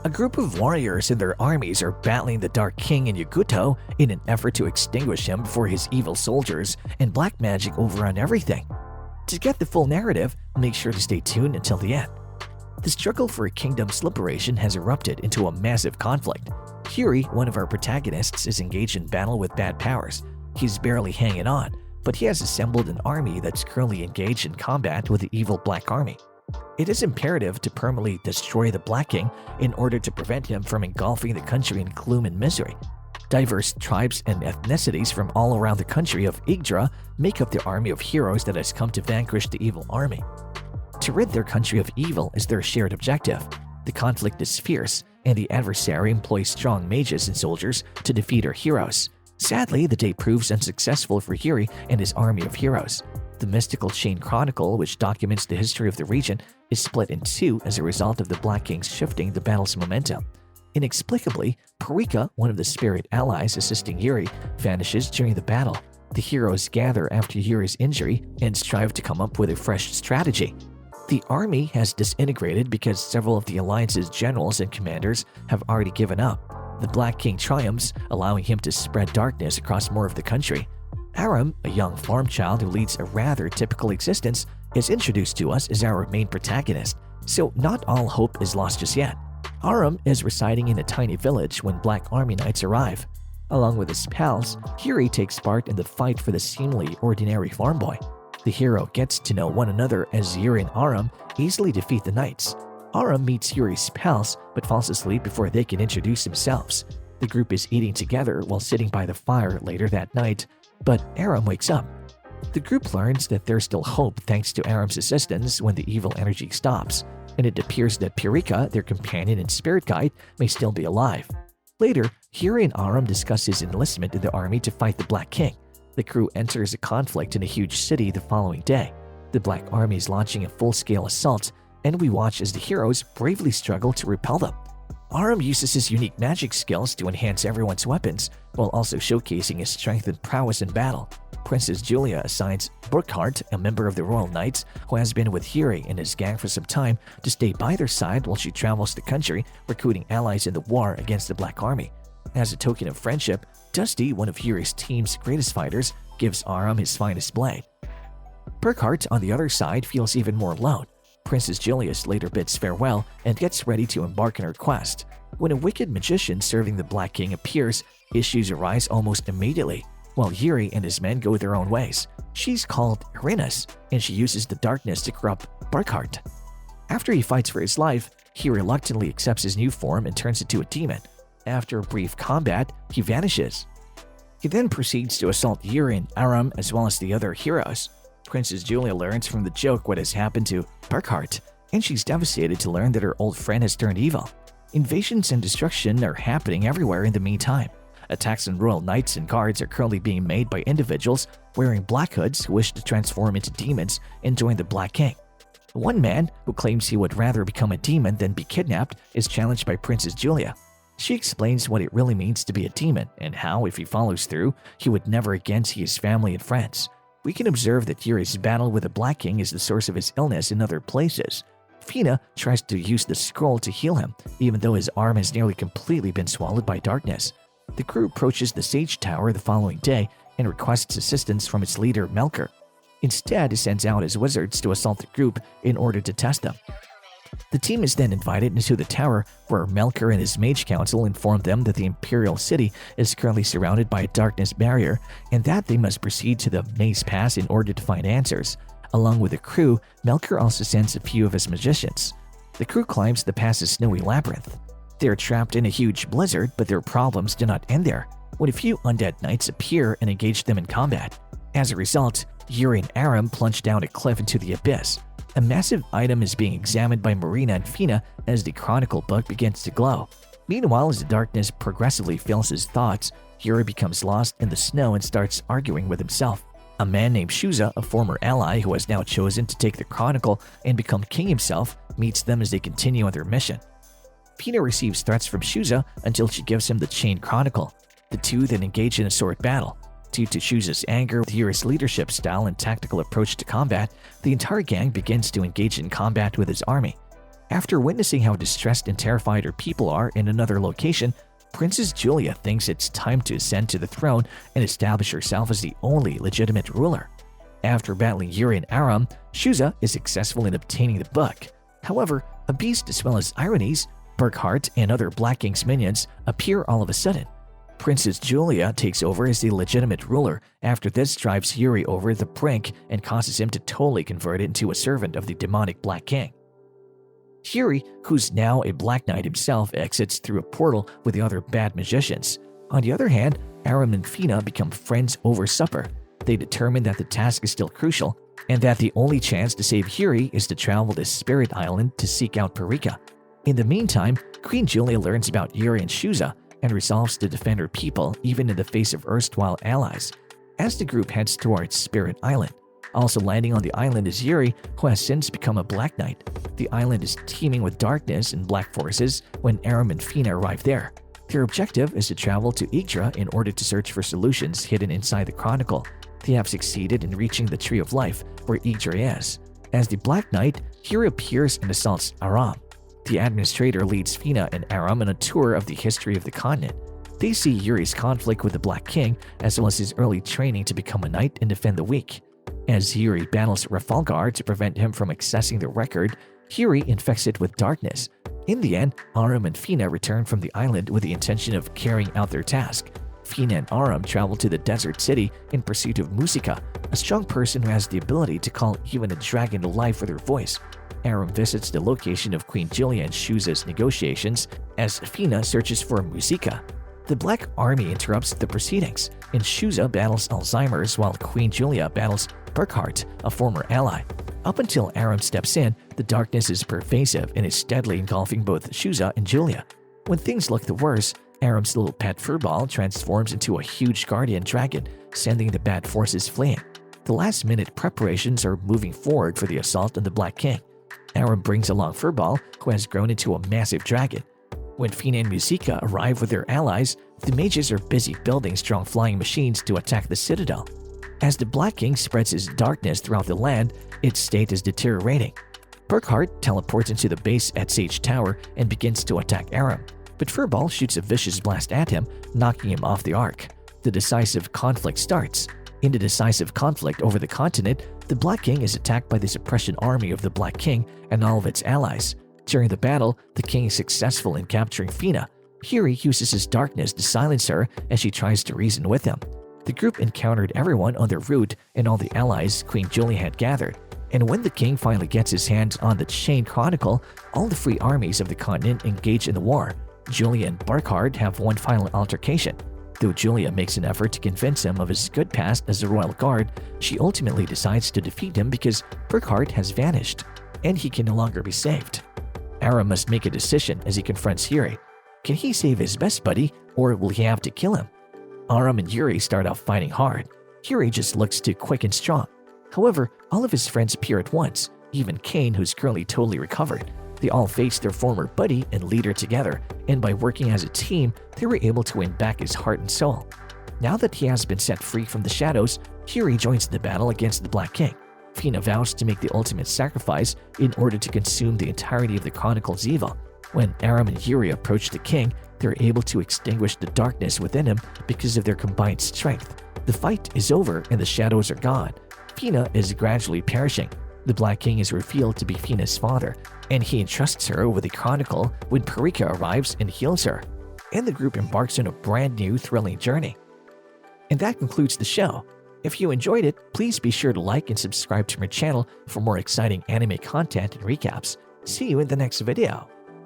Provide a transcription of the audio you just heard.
A group of warriors and their armies are battling the Dark King in Yakuto in an effort to extinguish him before his evil soldiers and black magic overrun everything. To get the full narrative, make sure to stay tuned until the end. The struggle for a kingdom's liberation has erupted into a massive conflict. Yuri, one of our protagonists, is engaged in battle with bad powers. He's barely hanging on, but he has assembled an army that's currently engaged in combat with the evil Black Army. It is imperative to permanently destroy the Black King in order to prevent him from engulfing the country in gloom and misery. Diverse tribes and ethnicities from all around the country of Yggdra make up the army of heroes that has come to vanquish the evil army. To rid their country of evil is their shared objective. The conflict is fierce, and the adversary employs strong mages and soldiers to defeat our heroes. Sadly, the day proves unsuccessful for Yuri and his army of heroes. The mystical chain Chronicle, which documents the history of the region, is split in two as a result of the Black Kings shifting the battle's momentum. Inexplicably, Parika, one of the spirit allies assisting Yuri, vanishes during the battle. The heroes gather after Yuri's injury and strive to come up with a fresh strategy. The army has disintegrated because several of the alliance's generals and commanders have already given up. The Black King triumphs, allowing him to spread darkness across more of the country. Aram, a young farm child who leads a rather typical existence, is introduced to us as our main protagonist, so not all hope is lost just yet. Aram is residing in a tiny village when Black Army Knights arrive. Along with his pals, Yuri takes part in the fight for the seemingly ordinary farm boy. The hero gets to know one another as Yuri and Aram easily defeat the Knights. Aram meets Yuri's pals but falls asleep before they can introduce themselves. The group is eating together while sitting by the fire later that night, but Aram wakes up. The group learns that there's still hope thanks to Aram's assistance when the evil energy stops, and it appears that Parika, their companion and spirit guide, may still be alive. Later, Yuri and Aram discuss his enlistment in the army to fight the Black King. The crew enters a conflict in a huge city the following day. The Black Army is launching a full-scale assault, and we watch as the heroes bravely struggle to repel them. Aram uses his unique magic skills to enhance everyone's weapons, while also showcasing his strength and prowess in battle. Princess Julia assigns Burkhardt, a member of the Royal Knights who has been with Yuri and his gang for some time, to stay by their side while she travels the country recruiting allies in the war against the Black Army. As a token of friendship, Dusty, one of Yuri's team's greatest fighters, gives Aram his finest blade. Burkhardt, on the other side, feels even more alone. Princess Julius later bids farewell and gets ready to embark on her quest. When a wicked magician serving the Black King appears, issues arise almost immediately, while Yuri and his men go their own ways. She's called Irenas, and she uses the darkness to corrupt Burkhardt. After he fights for his life, he reluctantly accepts his new form and turns into a demon. After a brief combat, he vanishes. He then proceeds to assault Yuri and Aram as well as the other heroes. Princess Julia learns from the joke what has happened to Burkhardt, and she's devastated to learn that her old friend has turned evil. Invasions and destruction are happening everywhere in the meantime. Attacks on royal knights and guards are currently being made by individuals wearing black hoods who wish to transform into demons and join the Black King. One man, who claims he would rather become a demon than be kidnapped, is challenged by Princess Julia. She explains what it really means to be a demon and how, if he follows through, he would never again see his family and friends. We can observe that Yuri's battle with the Black King is the source of his illness in other places. Fina tries to use the scroll to heal him, even though his arm has nearly completely been swallowed by darkness. The crew approaches the Sage Tower the following day and requests assistance from its leader, Melker. Instead, he sends out his wizards to assault the group in order to test them. The team is then invited into the tower, where Melker and his mage council inform them that the Imperial City is currently surrounded by a darkness barrier and that they must proceed to the Maze Pass in order to find answers. Along with the crew, Melker also sends a few of his magicians. The crew climbs the pass's snowy labyrinth. They are trapped in a huge blizzard, but their problems do not end there, when a few undead knights appear and engage them in combat. As a result, Yuri and Aram plunge down a cliff into the abyss. A massive item is being examined by Marina and Fina as the Chronicle book begins to glow. Meanwhile, as the darkness progressively fills his thoughts, Yuri becomes lost in the snow and starts arguing with himself. A man named Shuza, a former ally who has now chosen to take the Chronicle and become king himself, meets them as they continue on their mission. Fina receives threats from Shuza until she gives him the Chain Chronicle. The two then engage in a sword battle. Due to Shuza's anger with Yuri's leadership style and tactical approach to combat, the entire gang begins to engage in combat with his army. After witnessing how distressed and terrified her people are in another location, Princess Julia thinks it's time to ascend to the throne and establish herself as the only legitimate ruler. After battling Yuri and Aram, Shuza is successful in obtaining the book. However, a beast as well as Ironies, Burkhardt, and other Black King's minions appear all of a sudden. Princess Julia takes over as the legitimate ruler. After this, drives Yuri over the brink and causes him to totally convert it into a servant of the demonic Black King. Yuri, who's now a Black Knight himself, exits through a portal with the other bad magicians. On the other hand, Aram and Fina become friends over supper. They determine that the task is still crucial, and that the only chance to save Yuri is to travel to Spirit Island to seek out Parika. In the meantime, Queen Julia learns about Yuri and Shuza and resolves to defend her people even in the face of erstwhile allies. As the group heads towards Spirit Island, also landing on the island is Yuri, who has since become a Black Knight. The island is teeming with darkness and black forces when Aram and Fina arrive there. Their objective is to travel to Yggdra in order to search for solutions hidden inside the Chronicle. They have succeeded in reaching the Tree of Life, where Yggdra is. As the Black Knight, Yuri appears and assaults Aram. The administrator leads Fina and Aram on a tour of the history of the continent. They see Yuri's conflict with the Black King, as well as his early training to become a knight and defend the weak. As Yuri battles Rafalgar to prevent him from accessing the record, Yuri infects it with darkness. In the end, Aram and Fina return from the island with the intention of carrying out their task. Fina and Aram travel to the desert city in pursuit of Musika, a strong person who has the ability to call even a dragon to life with her voice. Aram visits the location of Queen Julia and Shuza's negotiations as Fina searches for Musika. The Black Army interrupts the proceedings, and Shuza battles Alzheimer's while Queen Julia battles Burkhardt, a former ally. Up until Aram steps in, the darkness is pervasive and is steadily engulfing both Shuza and Julia. When things look the worst, Aram's little pet furball transforms into a huge guardian dragon, sending the bad forces fleeing. The last-minute preparations are moving forward for the assault on the Black King. Aram brings along Furball, who has grown into a massive dragon. When Fina and Musika arrive with their allies, the mages are busy building strong flying machines to attack the citadel. As the Black King spreads his darkness throughout the land, its state is deteriorating. Burkhardt teleports into the base at Sage Tower and begins to attack Aram, but Furball shoots a vicious blast at him, knocking him off the arc. The decisive conflict starts. In the decisive conflict over the continent, the Black King is attacked by the suppression army of the Black King and all of its allies. During the battle, the king is successful in capturing Fina. Yuri uses his darkness to silence her as she tries to reason with him. The group encountered everyone on their route and all the allies Queen Julia had gathered. And when the king finally gets his hands on the Chain Chronicle, all the free armies of the continent engage in the war. Julia and Burkhardt have one final altercation. Though Julia makes an effort to convince him of his good past as a royal guard, she ultimately decides to defeat him because Burkhardt has vanished, and he can no longer be saved. Aram must make a decision as he confronts Yuri. Can he save his best buddy, or will he have to kill him? Aram and Yuri start off fighting hard. Yuri just looks too quick and strong. However, all of his friends appear at once, even Kane, who's currently totally recovered. They all face their former buddy and leader together, and by working as a team, they were able to win back his heart and soul. Now that he has been set free from the shadows, Yuri joins the battle against the Black King. Fina vows to make the ultimate sacrifice in order to consume the entirety of the Chronicle's evil. When Aram and Yuri approach the king, they're able to extinguish the darkness within him because of their combined strength. The fight is over and the shadows are gone. Fina is gradually perishing. The Black King is revealed to be Fina's father, and he entrusts her with the Chronicle when Parika arrives and heals her. And the group embarks on a brand new thrilling journey. And that concludes the show. If you enjoyed it, please be sure to like and subscribe to my channel for more exciting anime content and recaps. See you in the next video.